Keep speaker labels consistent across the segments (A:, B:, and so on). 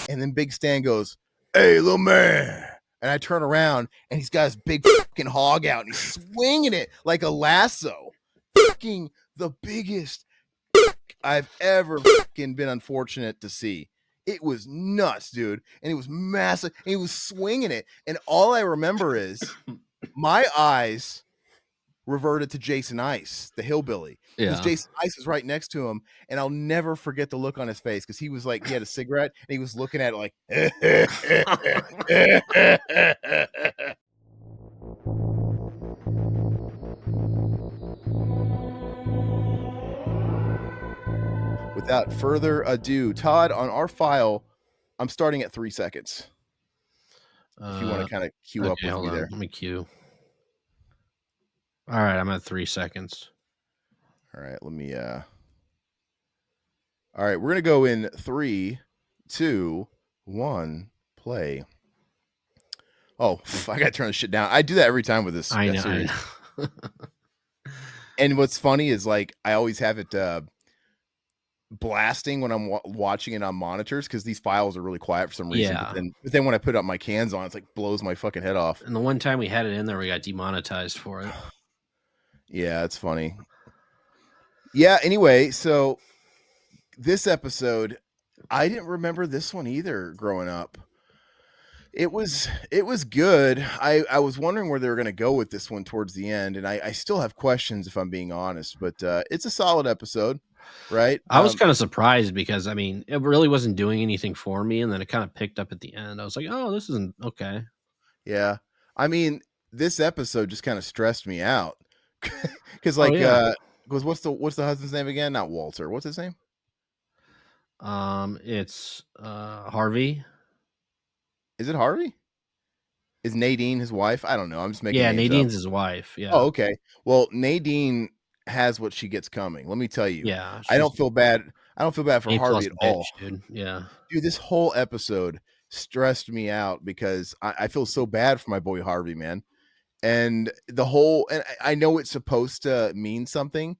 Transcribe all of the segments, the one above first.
A: And then Big Stan goes, "Hey, little man." And I turn around and he's got his big fucking hog out and he's swinging it like a lasso. Fucking the biggest I've ever fucking been unfortunate to see. It was nuts, dude. And it was massive. And he was swinging it. And all I remember is my eyes reverted to Jason Ice, the hillbilly. Because Jason Ice was right next to him. And I'll never forget the look on his face because he was like, he had a cigarette and he was looking at it like, without further ado, Todd, on our file, I'm starting at 3 seconds. If you want to kind of queue up with me there.
B: Let me queue. All right, I'm at 3 seconds.
A: All right, let me all right, we're gonna go in 3, 2, 1, play. Oh, I gotta turn this shit down. I do that every time with this series.
B: I know.
A: And what's funny is like I always have it blasting when I'm watching it on monitors because these files are really quiet for some reason.
B: Yeah.
A: But then when I put up my cans on, it's like blows my fucking head off.
B: And the one time we had it in there, we got demonetized for it.
A: Yeah, it's funny. Yeah, anyway, so this episode, I didn't remember this one either growing up. It was good. I was wondering where they were going to go with this one towards the end, and I still have questions if I'm being honest, but it's a solid episode, right?
B: I was kind of surprised because, I mean, it really wasn't doing anything for me, and then it kind of picked up at the end. I was like, oh, this isn't okay.
A: Yeah. I mean, this episode just kind of stressed me out because like what's the husband's name again? Not Walter. What's his name?
B: It's Harvey.
A: Is it Harvey? Is Nadine his wife? I don't know. I'm just making names
B: Nadine's
A: up.
B: his wife. Yeah.
A: Oh, okay. Well, Nadine has what she gets coming. Let me tell you.
B: Yeah.
A: I don't feel bad. I don't feel bad for Harvey at all.
B: Dude. Yeah.
A: Dude, this whole episode stressed me out because I feel so bad for my boy Harvey, man. And the whole, and I know it's supposed to mean something.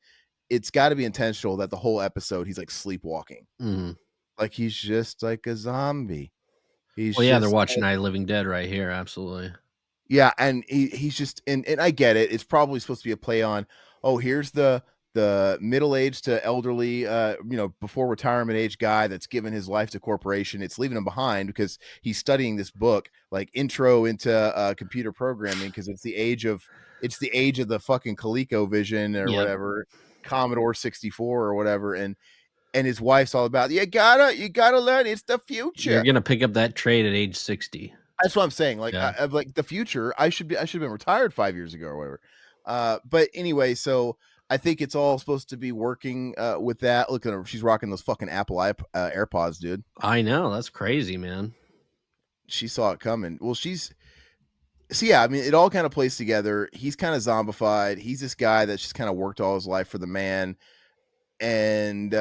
A: It's got to be intentional that the whole episode he's like sleepwalking.
B: Mm-hmm.
A: Like he's just like a zombie.
B: They're watching Night of the Living Dead right here. Absolutely.
A: Yeah, and he's just and I get it. It's probably supposed to be a play on, oh, here's the middle-aged to elderly, before retirement age guy that's given his life to corporation. It's leaving him behind because he's studying this book, like Intro into Computer Programming, because it's the age of the fucking ColecoVision or whatever, Commodore 64 or whatever, and his wife's all about you gotta learn. It's the future.
B: You're gonna pick up that trade at age 60.
A: That's what I'm saying. Like, I'm like the future. I should have been retired 5 years ago or whatever. But anyway, so I think it's all supposed to be working with that. Look at her; she's rocking those fucking Apple AirPods, dude.
B: I know, that's crazy, man.
A: She saw it coming. Well, I mean, it all kind of plays together. He's kind of zombified. He's this guy that's just kind of worked all his life for the man. And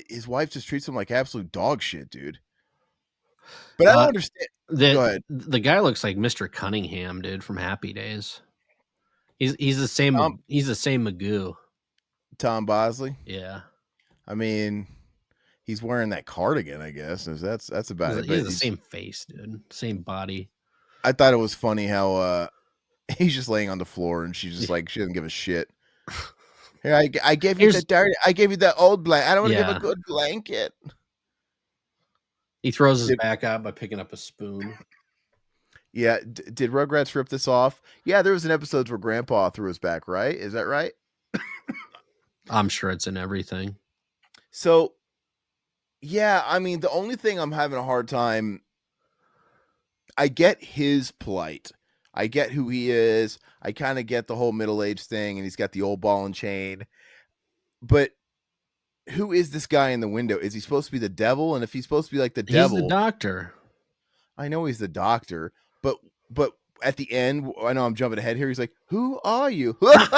A: his wife just treats him like absolute dog shit, dude. But I don't understand. Go ahead.
B: The guy looks like Mr. Cunningham, dude, from Happy Days. He's the same. He's the same Magoo.
A: Tom Bosley.
B: Yeah.
A: I mean, he's wearing that cardigan, I guess. That's about it.
B: He has the same face, dude. Same body.
A: I thought it was funny how he's just laying on the floor and she's just like, she doesn't give a shit. Here, I gave you I gave you the old blanket. I don't want to give a good blanket.
B: He throws his back out by picking up a spoon.
A: Yeah. Did Rugrats rip this off? Yeah, there was an episode where Grandpa threw his back, right? Is that right?
B: I'm sure it's in everything.
A: So, yeah, I mean, the only thing I'm having a hard time, I get his plight. I get who he is. I kind of get the whole middle-aged thing, and he's got the old ball and chain. But who is this guy in the window? Is he supposed to be the devil? And if he's supposed to be like the devil,
B: he's the doctor.
A: I know he's the doctor, but at the end, I know I'm jumping ahead here. He's like, "Who are you?" Like,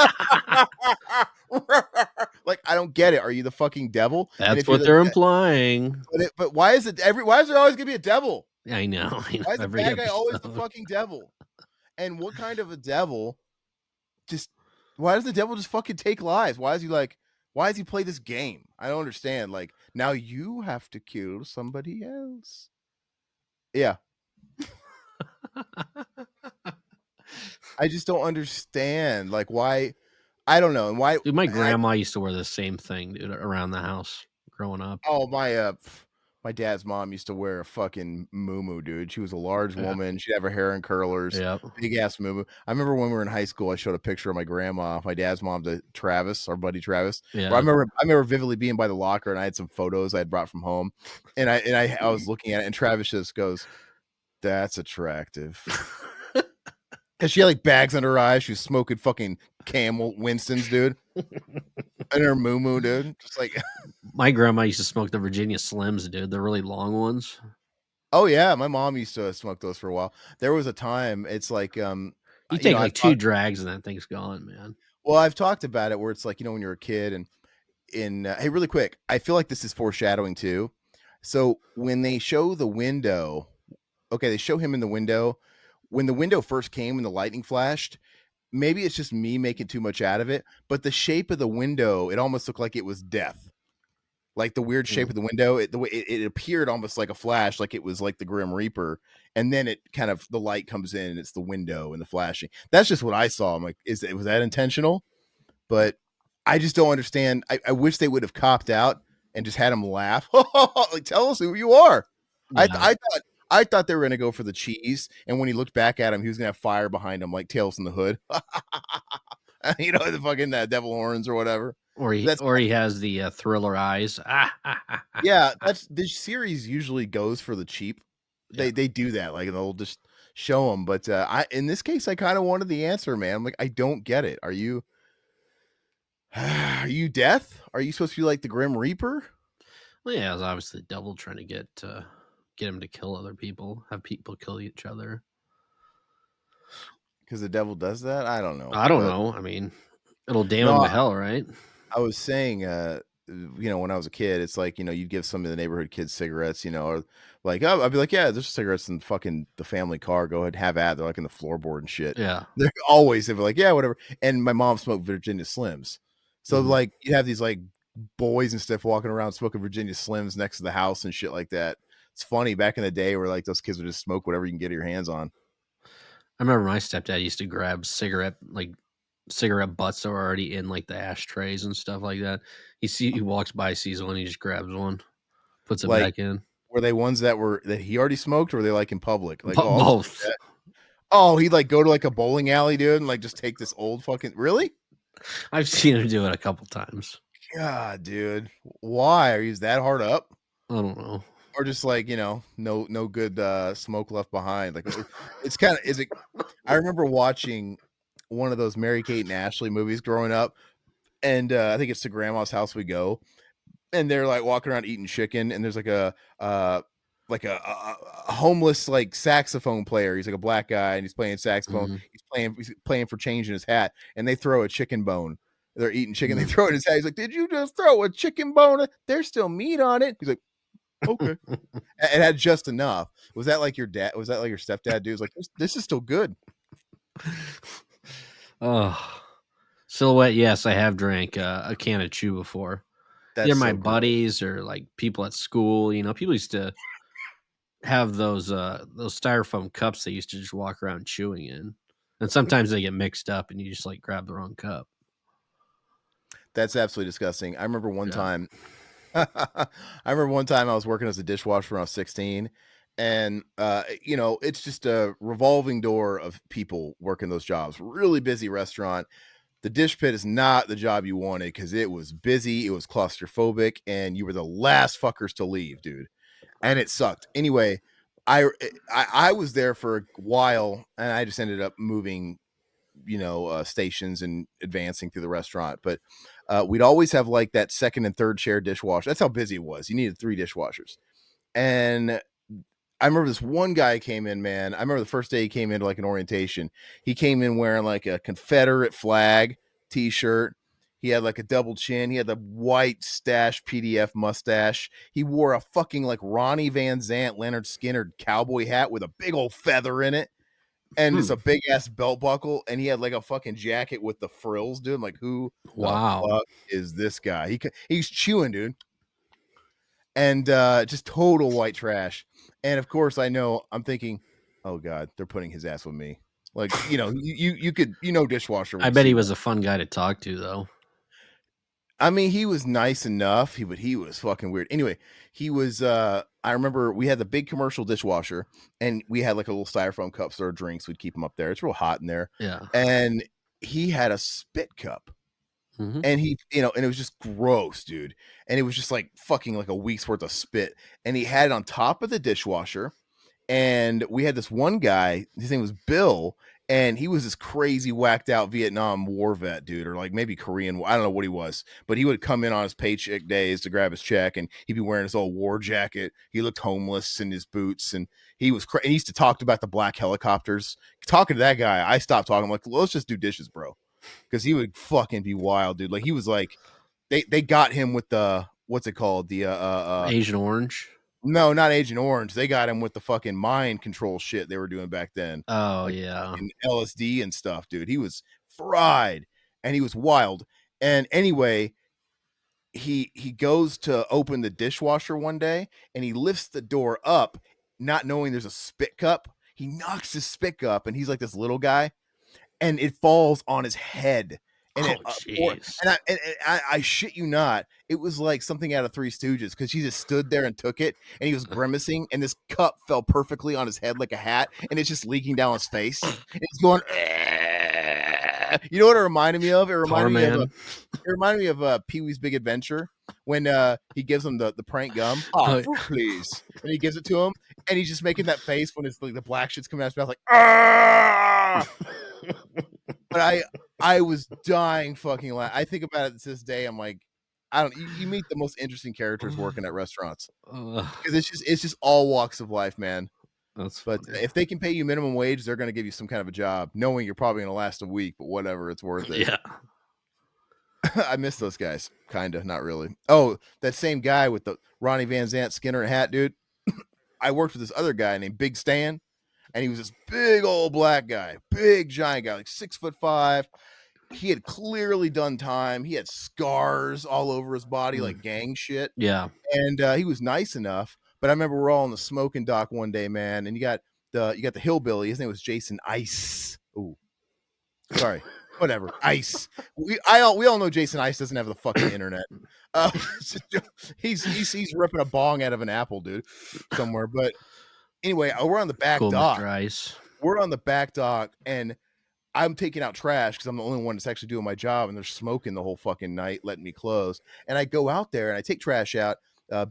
A: I don't get it. Are you the fucking devil?
B: That's what they're implying.
A: But why is there always gonna be a devil?
B: I know.
A: Why is the bad guy always the fucking devil? And what kind of a devil why does the devil just fucking take lives? Why is he like, Why does he play this game? I don't understand. Like, now you have to kill somebody else. Yeah. I just don't understand. Like, why? I don't know. And why?
B: Dude, my grandma used to wear the same thing, dude, around the house growing up.
A: Oh, my dad's mom used to wear a fucking muumuu, dude. She was a large
B: Yeah.
A: woman. She'd have her hair in curlers,
B: Yep.
A: big ass muumuu. I remember when we were in high school, I showed a picture of my grandma, my dad's mom, to Travis, our buddy Travis. Where
B: Yeah.
A: I remember vividly being by the locker, and I had some photos I had brought from home, and I was looking at it, and Travis just goes, "That's attractive." Cause she had like bags under her eyes. She was smoking fucking Camel Winston's, dude, and her muumuu, dude. Just like,
B: My grandma used to smoke the Virginia Slims, dude, the really long ones.
A: oh yeah, my mom used to smoke those for a while. There was a time, it's like,
B: You
A: you know,
B: take like two drags and that thing's gone, man.
A: I've talked about it where it's like, you know, when you're a kid and hey, really quick, I feel like this is foreshadowing too. So when they show the window, okay, they show him in the window. When the window first came, when the lightning flashed, maybe it's just me making too much out of it, but the shape of the window, it almost looked like it was death. Like the weird shape
B: Mm.
A: of the window, the way it appeared almost like a flash, like it was like the Grim Reaper, and then it kind of, the light comes in and it's the window and the flashing. That's just what I saw. I'm like, was that intentional? But I just don't understand. I wish they would have copped out and just had him laugh. Like, tell us who you are.
B: Yeah.
A: I thought they were gonna go for the cheese, and when he looked back at him, he was gonna have fire behind him, like Tales from the Hood. You know, the fucking devil horns or whatever. That's
B: Or he has the Thriller eyes.
A: Yeah, that's this series usually goes for the cheap.
B: Yeah.
A: They do that, like, and they'll just show them. But I, in this case, I kind of wanted the answer, man. I'm like, I don't get it. Are you are you death? Are you supposed to be like the Grim Reaper?
B: Well, yeah, it was obviously the devil trying to get him to kill other people, have people kill each other.
A: Because the devil does that. I don't know,
B: I don't
A: but
B: know. I mean, it'll damn him
A: no,
B: to hell, right?
A: I was saying, you know, when I was a kid, it's like, you know, you'd give some of the neighborhood kids cigarettes, you know, or like, oh, I'd be like, yeah, there's cigarettes in fucking the family car. Go ahead, have at. They're like in the floorboard and shit.
B: Yeah.
A: They're always, they'd be like, yeah, whatever. And my mom smoked Virginia Slims, so
B: Mhm.
A: like you have these like boys and stuff walking around smoking Virginia Slims next to the house and shit like that. It's funny back in the day where like those kids would just smoke whatever you can get your hands on.
B: I remember my stepdad used to grab cigarette butts that were already in like the ashtrays and stuff like that. He walks by, sees one, he just grabs one, puts it
A: Like,
B: back in.
A: were they ones that he already smoked, or were they like in public? Like, oh, I'll just take
B: Both.
A: that. Oh, he'd like go to like a bowling alley, dude, and like just take this old fucking, really?
B: I've seen him do it a couple times.
A: God, dude. Why? Are you that hard up?
B: I don't know.
A: Or just like, you know, no good smoke left behind. Like it's kind of, is it, I remember watching one of those Mary Kate and Ashley movies growing up, and I think it's To Grandma's House We Go, and they're like walking around eating chicken, and there's like a homeless like saxophone player. He's like a black guy, and he's playing saxophone.
B: Mhm.
A: He's playing for change in his hat, and they throw a chicken bone. They're eating chicken. They
B: Mhm.
A: throw it in his hat. He's like, "Did you just throw a chicken bone? There's still meat on it." He's like, "Okay." It had just enough. Was that like your dad? Was that like your stepdad? Dude was like, this is still good.
B: Oh, Silhouette. Yes, I have drank a can of chew before. Either
A: That's
B: my
A: so gross.
B: buddies or like people at school. You know, people used to have those styrofoam cups they used to just walk around chewing in, and sometimes they get mixed up, and you just like grab the wrong cup.
A: That's absolutely disgusting. I remember one
B: Yeah.
A: time. I remember one time I was working as a dishwasher when I was 16, and you know, it's just a revolving door of people working those jobs. Really busy restaurant. The dish pit is not the job you wanted because it was busy, it was claustrophobic, and you were the last fuckers to leave, dude. And it sucked. Anyway, I was there for a while, and I just ended up moving, you know, stations and advancing through the restaurant. But we'd always have like that second and third chair dishwasher. That's how busy it was. You needed 3 dishwashers. And I remember this one guy came in, man. I remember the first day he came into like an orientation. He came in wearing like a Confederate flag t-shirt. He had like a double chin. He had the white stash PDF mustache. He wore a fucking like Ronnie Van Zant, Leonard Skinner cowboy hat with a big old feather in it. and it's a big ass belt buckle, and he had like a fucking jacket with the frills, dude. I'm like, who the
B: Wow.
A: fuck is this guy? He's chewing, dude, and just total white trash. And of course, I'm thinking, oh god, they're putting his ass with me. Like, you could, dishwasher when
B: I
A: you
B: bet
A: see
B: he
A: one.
B: was a fun guy to talk to, though.
A: I mean, he was nice enough. He was fucking weird. Anyway, he was. I remember we had the big commercial dishwasher, and we had like a little styrofoam cups for our drinks. We'd keep them up there. It's real hot in there,
B: Yeah.
A: and he had a spit cup,
B: Hmm.
A: and and it was just gross, dude. And it was just like fucking like a week's worth of spit, and he had it on top of the dishwasher, and we had this one guy, his name was Bill, and he was this crazy whacked out Vietnam war vet dude, or like maybe Korean, I don't know what he was, but he would come in on his paycheck days to grab his check, and he'd be wearing his old war jacket. He looked homeless in his boots, and and he used to talk about the black helicopters. Talking to that guy, I stopped talking. I'm like, well, let's just do dishes, bro, because he would fucking be wild, dude. Like he was like, they got him with the, what's it called, the
B: Agent Orange.
A: no, not Agent Orange. They got him with the fucking mind control shit they were doing back then,
B: Oh
A: like
B: yeah.
A: fucking LSD and stuff, dude. He was fried, and he was wild. And anyway, he goes to open the dishwasher one day, and he lifts the door up, not knowing there's a spit cup. He knocks his spit cup, and he's like this little guy, and it falls on his head, and
B: Oh jeez.
A: I shit you not, it was like something out of Three Stooges, because he just stood there and took it, and he was grimacing, and this cup fell perfectly on his head like a hat, and it's just leaking down his face, and it's going. You know what it reminded me of?
B: Poor man.
A: It reminded me of Pee Wee's Big Adventure, when he gives him the prank gum.
B: Oh,
A: Fruit, please, and he gives it to him, and he's just making that face when it's like the black shit's coming out of his mouth, like ah. But I was dying fucking laugh. I think about it to this day. I'm like, I don't. You meet the most interesting characters working at restaurants, because it's just all walks of life, man.
B: that's
A: But
B: funny.
A: if they can pay you minimum wage, they're going to give you some kind of a job, knowing you're probably going to last a week. But whatever, it's worth it.
B: Yeah.
A: I miss those guys, kind of, not really. Oh, that same guy with the Ronnie Van Zant Skinner hat, dude. I worked with this other guy named Big Stan, and he was this big old black guy, big giant guy, like 6'5". He had clearly done time. He had scars all over his body, like gang shit.
B: Yeah.
A: And he was nice enough. But I remember we're all on the smoking dock one day, man, and you got the hillbilly. His name was Jason Ice. Ooh, sorry, whatever. Ice. We all know Jason Ice doesn't have the fucking internet. Uh, he's ripping a bong out of an apple, dude, somewhere. But anyway, we're on the back
B: Cool,
A: dock.
B: Mr. Ice.
A: We're on the back dock, and I'm taking out trash because I'm the only one that's actually doing my job, and they're smoking the whole fucking night, letting me close. And I go out there and I take trash out.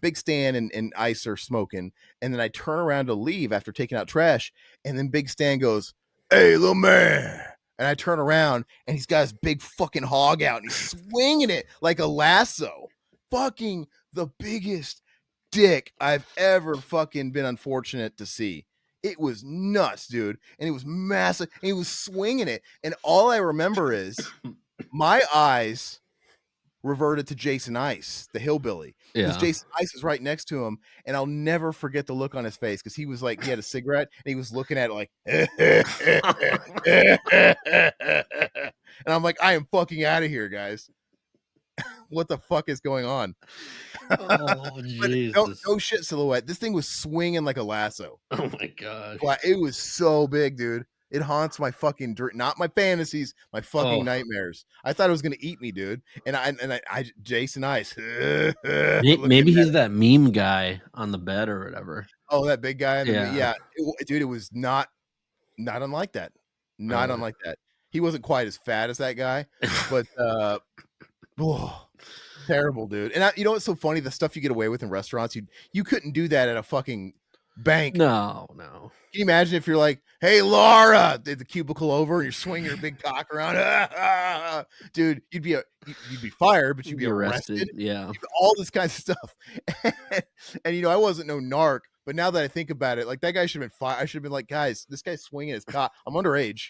A: Big Stan and Ice are smoking, and then I turn around to leave after taking out trash, and then Big Stan goes, "Hey, little man!" And I turn around, and he's got his big fucking hog out, and he's swinging it like a lasso. Fucking the biggest dick I've ever fucking been unfortunate to see. It was nuts, dude. And it was massive. And he was swinging it. And all I remember is my eyes reverted to Jason Ice, the hillbilly, because
B: Yeah.
A: Jason Ice was right next to him. And I'll never forget the look on his face, because he was like, he had a cigarette and he was looking at it like, and I'm like, I am fucking out of here, guys. What the fuck is going on?
B: Oh
A: But
B: Jesus.
A: no shit, Silhouette. This thing was swinging like a lasso.
B: Oh my gosh.
A: Like, it was so big, dude. It haunts my fucking not my fantasies, my fucking
B: Oh,
A: nightmares. I thought it was gonna eat me, dude. And I Jason Ice
B: maybe
A: looking at
B: he's
A: it.
B: that meme guy on the bed or whatever.
A: Oh, that big guy in the
B: Yeah.
A: yeah, dude. It was not unlike that, not
B: Really.
A: unlike that. He wasn't quite as fat as that guy, but oh, terrible, dude. And you know what's so funny? The stuff you get away with in restaurants, you couldn't do that at a fucking bank.
B: No.
A: Can you imagine if you're like, "Hey, Laura," the cubicle over, and you're swinging your big cock around, dude? You'd be fired, but you'd be
B: Be arrested.
A: arrested.
B: Yeah.
A: All this kind of stuff. And I wasn't no narc, but now that I think about it, like that guy should have been fired. I should have been like, guys, this guy's swinging his cock. I'm underage.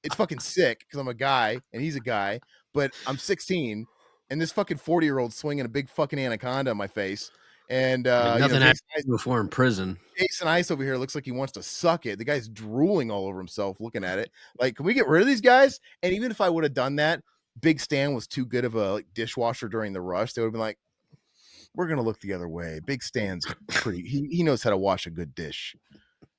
A: It's fucking sick because I'm a guy and he's a guy, but I'm 16, and this fucking 40-year-old swinging a big fucking anaconda in my face. And
B: Nothing happened before in prison.
A: Jason Ice over here looks like he wants to suck it. The guy's drooling all over himself looking at it. Like, can we get rid of these guys? And even if I would have done that, Big Stan was too good of a dishwasher during the rush. They would have been like, we're gonna look the other way. Big Stan's pretty. He knows how to wash a good dish.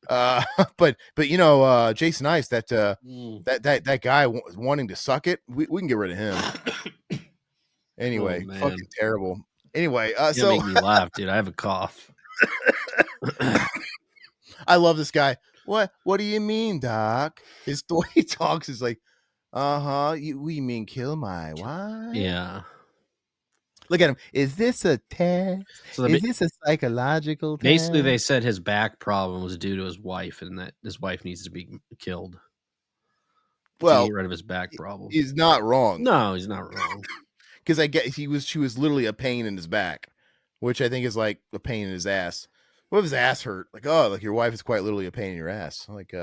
A: But Jason Ice, that that guy wanting to suck it, we can get rid of him. Anyway, fucking terrible. Anyway,
B: so make me laugh, dude. I have a cough.
A: I love this guy. What do you mean, Doc? His the way he talks is like, we mean kill my wife?
B: Yeah.
A: Look at him. Is this a test? Is this a psychological test?
B: Basically, they said his back problem was due to his wife, and that his wife needs to be killed.
A: Well,
B: to get rid of his back problem.
A: He's not wrong.
B: No, he's not wrong.
A: Because I get she was literally a pain in his back, which I think is like a pain in his ass. What if his ass hurt? Like, oh, like your wife is quite literally a pain in your ass. Like,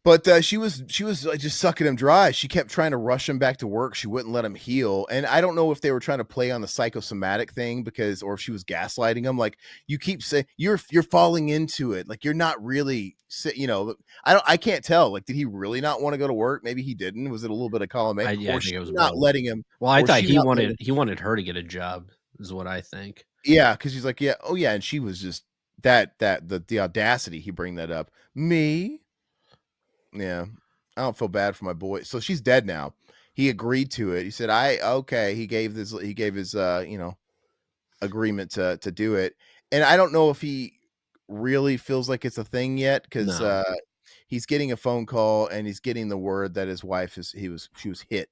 A: but she was like just sucking him dry. She kept trying to rush him back to work. She wouldn't let him heal. And I don't know if they were trying to play on the psychosomatic thing or if she was gaslighting him. Like, you keep saying you're falling into it. Like, you're not really, I can't tell. Like, did he really not want to go to work? Maybe he didn't. Was it a little bit of column A?
B: I think it was
A: not letting him.
B: Well, I thought he wanted her to get a job is what I think.
A: Yeah. Cause he's like, yeah. Oh yeah. And she was just the audacity. He bring that up. Me. Yeah, I don't feel bad for my boy. So she's dead now. He agreed to it. He said, okay. He gave his agreement to do it. And I don't know if he really feels like it's a thing yet, because he's getting a phone call and he's getting the word that his wife she was hit.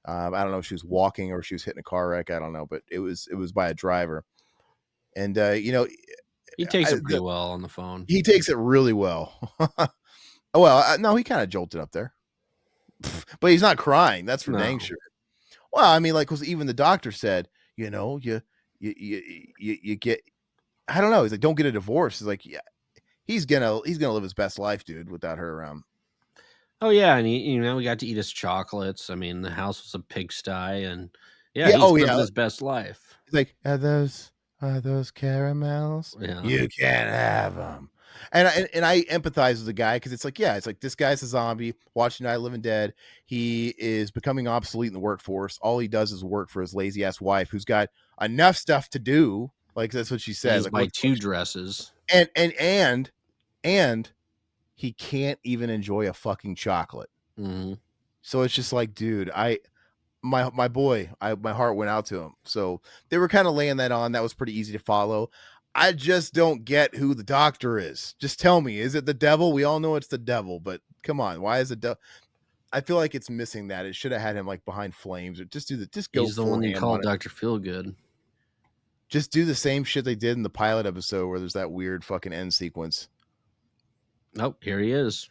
A: I don't know if she was walking or she was hitting a car wreck. I don't know, but it was by a driver. And
B: he takes it pretty well on the phone.
A: He takes it really well. Well, no, he kind of jolted up there, but he's not crying. That's for dang sure. Well, I mean, like, because even the doctor said, you get, I don't know. He's like, don't get a divorce. He's like, yeah, he's gonna live his best life, dude, without her around.
B: Oh yeah, and we got to eat his chocolates. I mean, the house was a pigsty, and he's living his best life.
A: He's like, are those caramels?
B: Yeah.
A: You can't have them. And I empathize with the guy, because it's like, this guy's a zombie watching Night of the Living Dead. He is becoming obsolete in the workforce. All he does is work for his lazy ass wife, who's got enough stuff to do. Like, that's what she says.
B: Like, buy 2 dresses,
A: and he can't even enjoy a fucking chocolate.
B: Mm-hmm.
A: So it's just like, dude, my boy, my heart went out to him. So they were kind of laying that on. That was pretty easy to follow. I just don't get who the doctor is. Just tell me, is it the devil? We all know it's the devil, but come on, why is it devil? I feel like it's missing that. It should have had him like behind flames, or just go.
B: He's the one you call Dr. Feelgood.
A: Just do the same shit they did in the pilot episode where there's that weird fucking end sequence.
B: Oh, here he is,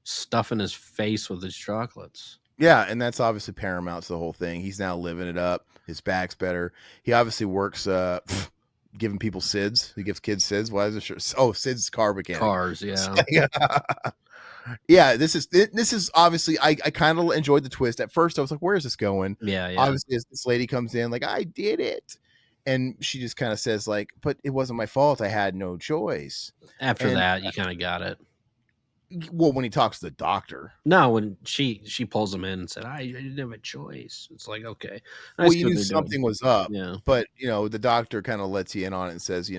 B: stuffing his face with his chocolates.
A: Yeah, and that's obviously paramount to the whole thing. He's now living it up. His back's better. He obviously works giving people SIDS. He gives kids SIDS. Why is it sure? Oh, SIDS car mechanic.
B: Cars, yeah.
A: Yeah, this is obviously, I kind of enjoyed the twist. At first I was like, where is this going?
B: Yeah.
A: Obviously, as this lady comes in, like, I did it. And she just kind of says, like, but it wasn't my fault. I had no choice.
B: After that, you kind of got it.
A: Well, when he talks to the doctor.
B: No, when she pulls him in and said, I didn't have a choice. It's like, okay.
A: Well, you knew something was up.
B: Yeah.
A: But, the doctor kind of lets you in on it and says,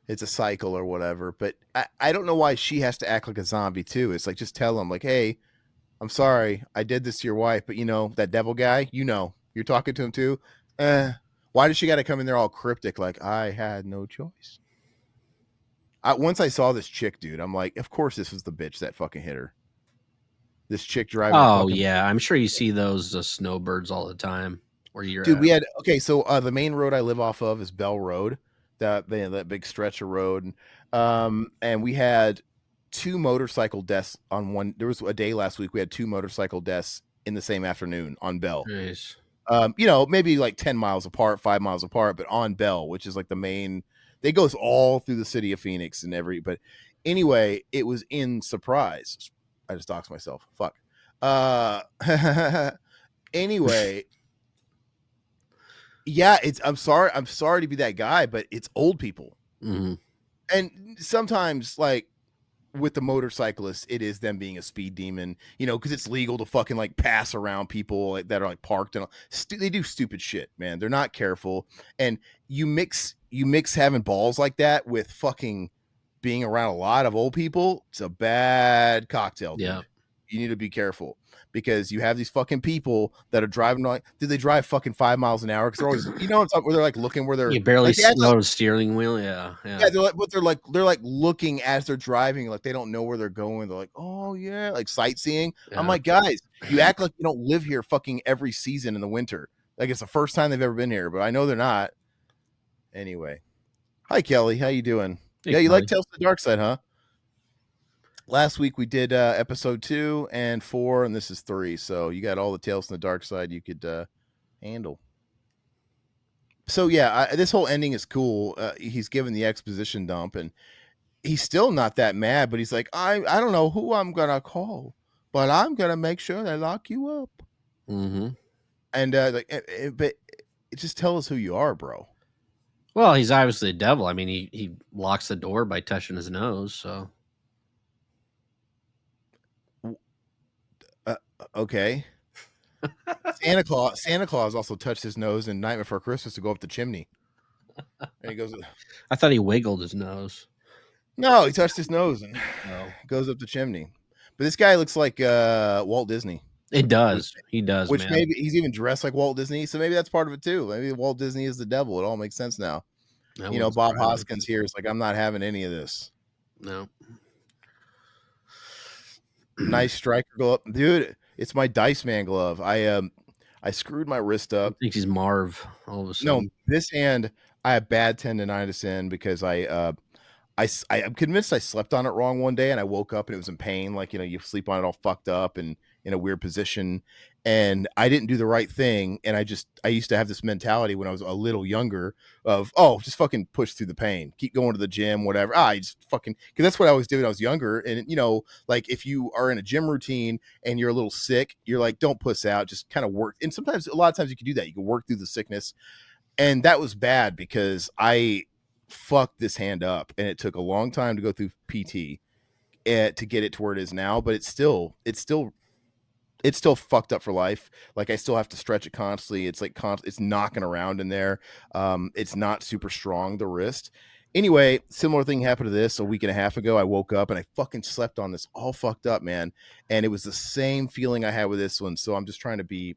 A: it's a cycle or whatever. But I don't know why she has to act like a zombie too. It's like, just tell him, like, hey, I'm sorry, I did this to your wife, but that devil guy, you're talking to him too. Why does she got to come in there all cryptic, like, I had no choice? Once I saw this chick, dude, I'm like, of course this was the bitch that fucking hit her. This chick driving.
B: Oh yeah, I'm sure you see those snowbirds all the time where you're.
A: Dude, we had so the main road I live off of is Bell Road, that big stretch of road, and we had 2 motorcycle deaths on one. There was a day last week we had 2 motorcycle deaths in the same afternoon on Bell.
B: Jeez.
A: Maybe like 10 miles apart, 5 miles apart, but on Bell, which is like the main. It goes all through the city of Phoenix and but anyway, it was in Surprise. I just doxed myself. Fuck. Anyway, Yeah, it's I'm sorry to be that guy, but it's old people.
B: Hmm.
A: And sometimes like with the motorcyclists, it is them being a speed demon, you know, because it's legal to fucking like pass around people like, that are like parked and they do stupid shit, man. They're not careful, and you mix having balls like that with fucking being around a lot of old people. It's a bad cocktail,
B: Yeah.
A: dude. You need to be careful because you have these fucking people that are driving like, did they drive fucking 5 miles an hour? Because they're always, you know, it's up where they're like looking where they're
B: You barely
A: like they act like
B: know the steering wheel. Yeah,
A: yeah,
B: yeah,
A: they're like looking as they're driving, like they don't know where they're going. They're like, oh yeah, like sightseeing. I'm
B: yeah.
A: like, guys, you act like you don't live here fucking every season in the winter. Like it's the first time they've ever been here, but I know they're not. Anyway, hi Kelly, how you doing?
B: Hey,
A: Yeah, you like
B: Kelly.
A: Tales of the Dark Side, huh? Last week we did episode 2 and 4, and this is 3. So you got all the Tales from the Dark Side you could handle. So yeah, this whole ending is cool. He's given the exposition dump, and he's still not that mad, but he's like, I don't know who I'm gonna call, but I'm gonna make sure they lock you up.
B: Hmm.
A: And but just tell us who you are, bro.
B: Well, he's obviously the devil. I mean, he locks the door by touching his nose. So
A: Okay. Santa Claus also touched his nose in Night Before Christmas to go up the chimney, and he goes,
B: I thought he wiggled his nose.
A: no, he touched his nose and
B: No,
A: goes up the chimney. But this guy looks like Walt Disney,
B: it
A: which
B: does. He does,
A: which
B: man.
A: maybe he's even dressed like Walt Disney, so maybe that's part of it too. Maybe Walt Disney is the devil. It all makes sense now.
B: That
A: You know,
B: wouldn't
A: Bob
B: surprise me.
A: Hoskins here is like, I'm not having any of this.
B: No.
A: Nice striker glove, dude. It's my Dice Man glove. I screwed my wrist
B: He
A: up.
B: thinks he's Marv all of a
A: No,
B: sudden.
A: this hand I have bad tendonitis in because I'm convinced I slept on it wrong one day and I woke up and it was in pain. Like, you know, you sleep on it all fucked up and in a weird position. And I didn't do the right thing. And I used to have this mentality when I was a little younger of, oh, just fucking push through the pain, keep going to the gym, whatever. I just fucking, because that's what I always did when I was younger. And, you know, like if you are in a gym routine and you're a little sick, you're like, don't puss out, just kind of work. And sometimes, a lot of times you can do that. You can work through the sickness, and that was bad because I fucked this hand up, and it took a long time to go through PT to get it to where it is now. But it's still fucked up for life. Like I still have to stretch it constantly. It's like it's knocking around in there. It's not super strong, the wrist. Anyway, similar thing happened to this a week and a half ago. I woke up and I fucking slept on this all fucked up, man. And it was the same feeling I had with this one. So I'm just trying to be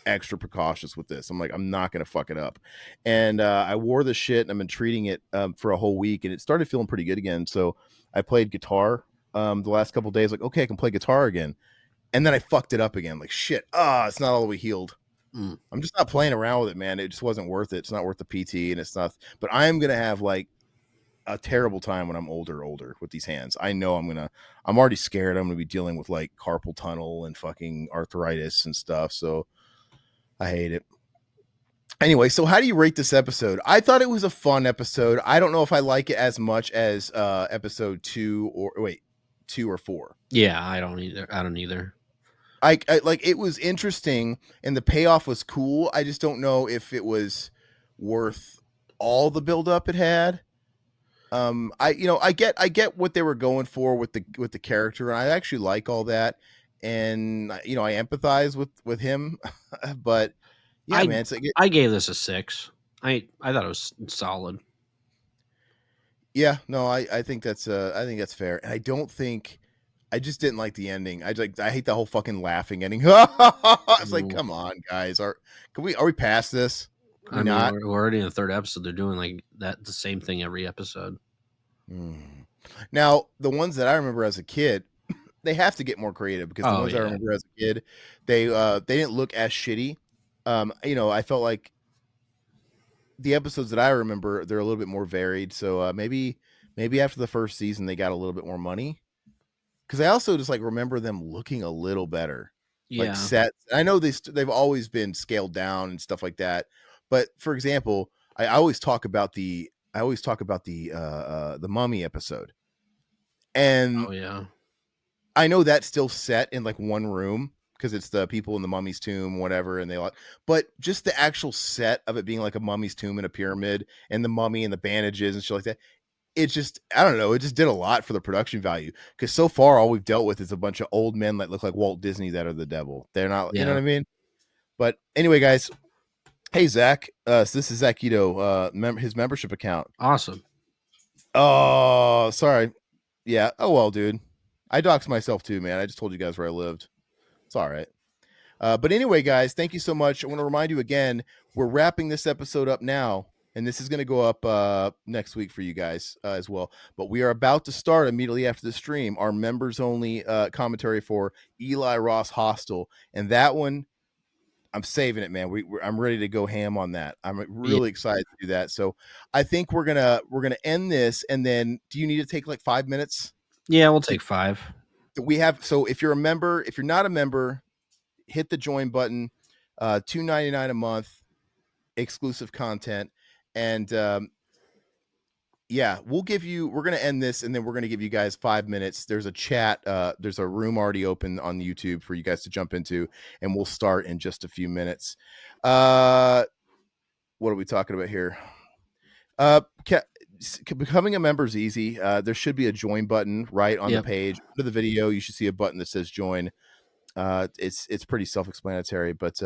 A: extra precautious with this. I'm like, I'm not gonna fuck it up. And I wore the shit and I've been treating it for a whole week, and it started feeling pretty good again. So I played guitar the last couple days, like, okay, I can play guitar again. And then I fucked it up again. Like shit, it's not all the way healed.
B: Mm.
A: I'm just not playing around with it, man. It just wasn't worth it. It's not worth the PT, and it's not. But I am gonna have like a terrible time when I'm older with these hands. I know I'm already scared. I'm gonna be dealing with like carpal tunnel and fucking arthritis and stuff. So I hate it. Anyway, so how do you rate this episode? I thought it was a fun episode. I don't know if I like it as much as episode 2 or 4.
B: Yeah, I don't either. I don't either.
A: I like, it was interesting and the payoff was cool. I just don't know if it was worth all the build up it had. I get what they were going for with the character, and I actually like all that, and I empathize with him. But yeah,
B: I
A: man, it's like
B: I gave this a 6. I thought it was solid.
A: yeah, no, I think that's fair. And I just didn't like the ending. I hate the whole fucking laughing ending. It's like,
B: Mm.
A: come on, guys. Are we past this? Can we
B: I mean,
A: not?
B: we're already in the third episode. They're doing like that the same thing every episode.
A: Hmm. Now, the ones that I remember as a kid, they have to get more creative because the
B: Oh
A: ones I
B: yeah,
A: remember as a kid, they didn't look as shitty. I felt like the episodes that I remember, they're a little bit more varied. So maybe after the first season they got a little bit more money, because I also just like remember them looking a little better, like
B: yeah.
A: sets. I know they've always been scaled down and stuff like that, but for example, I always talk about the Mummy episode, and
B: Oh yeah.
A: I know that's still set in like one room because it's the people in the mummy's tomb, whatever, and they like. But just the actual set of it being like a mummy's tomb in a pyramid, and the mummy and the bandages and shit like that. It just, I don't know, it just did a lot for the production value. Because so far, all we've dealt with is a bunch of old men that look like Walt Disney that are the devil. They're not, you know
B: Yeah.
A: what I mean? But anyway, guys, hey Zach, so this is Zach Ito, his membership account.
B: Awesome.
A: Oh, sorry. Yeah. Oh well, dude. I doxed myself too, man. I just told you guys where I lived. It's all right. But anyway, guys, thank you so much. I want to remind you again, we're wrapping this episode up now, and this is going to go up next week for you guys as well. But we are about to start immediately after the stream our members only commentary for Eli Ross Hostel, and that one I'm saving it, man. I'm ready to go ham on that. I'm really excited to do that. So I think we're gonna end this, and then do you need to take like 5 minutes?
B: Yeah, we'll take 5.
A: We have, so if you're a member, if you're not a member, hit the join button. $2.99 a month, exclusive content, and yeah, we're gonna end this, and then we're gonna give you guys 5 minutes. There's a chat, there's a room already open on YouTube for you guys to jump into, and we'll start in just a few minutes. What are we talking about here? Becoming a member is easy. There should be a join button right on the page under the video. You should see a button that says join. It's pretty self-explanatory, but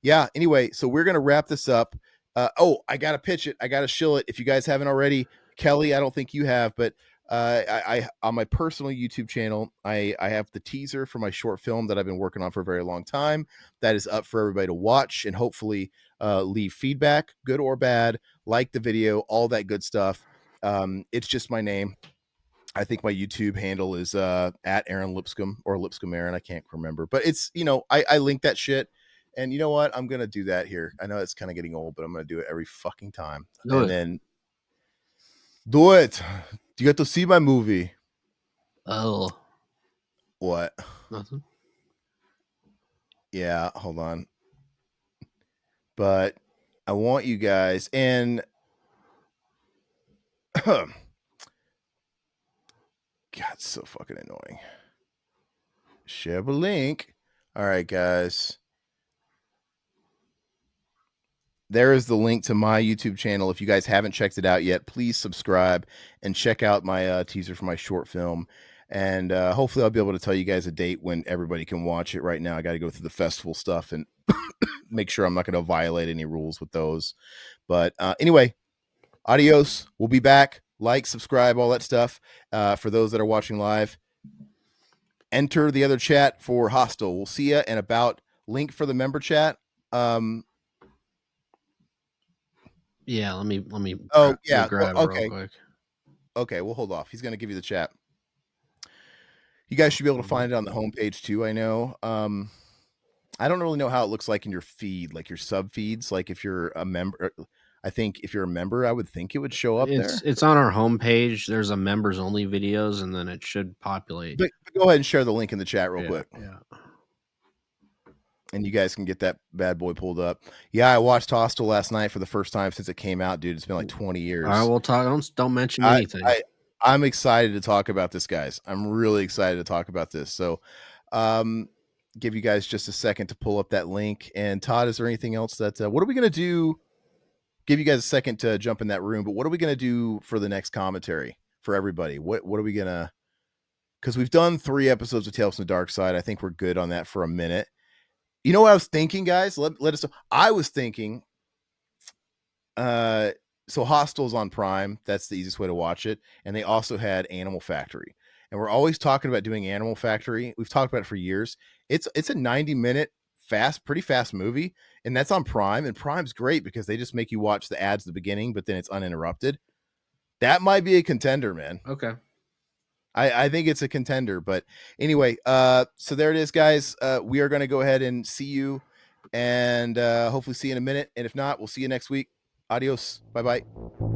A: yeah, anyway, so we're gonna wrap this up. I gotta pitch it, I gotta shill it. If you guys haven't already, Kelly, I don't think you have, but I on my personal YouTube channel, I have the teaser for my short film that I've been working on for a very long time that is up for everybody to watch, and hopefully leave feedback, good or bad, like the video, all that good stuff. It's just my name. I think my YouTube handle is at Aaron Lipscomb or Lipscomb Aaron. I can't remember, but it's, I link that shit. And you know what? I'm going to do that here. I know it's kind of getting old, but I'm going to do it every fucking time. Then do it. You get to see my movie.
B: Oh.
A: What?
B: Nothing.
A: Yeah, hold on. But I want you guys, and God, it's so fucking annoying. Share the link. All right, guys. There is the link to my YouTube channel. If you guys haven't checked it out yet, please subscribe and check out my teaser for my short film. And hopefully I'll be able to tell you guys a date when everybody can watch it. Right now, I got to go through the festival stuff and make sure I'm not going to violate any rules with those. But anyway, adios. We'll be back. Like, subscribe, all that stuff. For those that are watching live, enter the other chat for Hostel. We'll see you. And about link for the member chat.
B: Yeah, let me
A: grab
B: real quick.
A: Okay, we'll hold off. He's going to give you the chat. You guys should be able to find it on the homepage too, I know. I don't really know how it looks like in your feed, like your sub feeds. Like if you're a member, I think if you're a member, I would think it would show up there.
B: It's on our homepage. There's a members only videos, and then it should populate.
A: But go ahead and share the link in the chat real quick.
B: Yeah.
A: And you guys can get that bad boy pulled up. Yeah, I watched Hostel last night for the first time since it came out, dude. It's been like 20 years.
B: All right, we'll talk. Don't mention anything.
A: I'm excited to talk about this, guys. I'm really excited to talk about this. So, give you guys just a second to pull up that link. And Todd, is there anything else that what are we gonna do? Give you guys a second to jump in that room, but what are we gonna do for the next commentary for everybody? What are we gonna? Because we've done 3 episodes of Tales from the Darkside. I think we're good on that for a minute. You know what I was thinking, guys? Let us know. I was thinking, so Hostel's on Prime. That's the easiest way to watch it. And they also had Animal Factory. And we're always talking about doing Animal Factory. We've talked about it for years. It's a 90-minute pretty fast movie. And that's on Prime. And Prime's great because they just make you watch the ads at the beginning, but then it's uninterrupted. That might be a contender, man.
B: Okay.
A: I think it's a contender, but anyway, so there it is, guys. We are going to go ahead and see you, and hopefully see you in a minute. And if not, we'll see you next week. Adios. Bye-bye.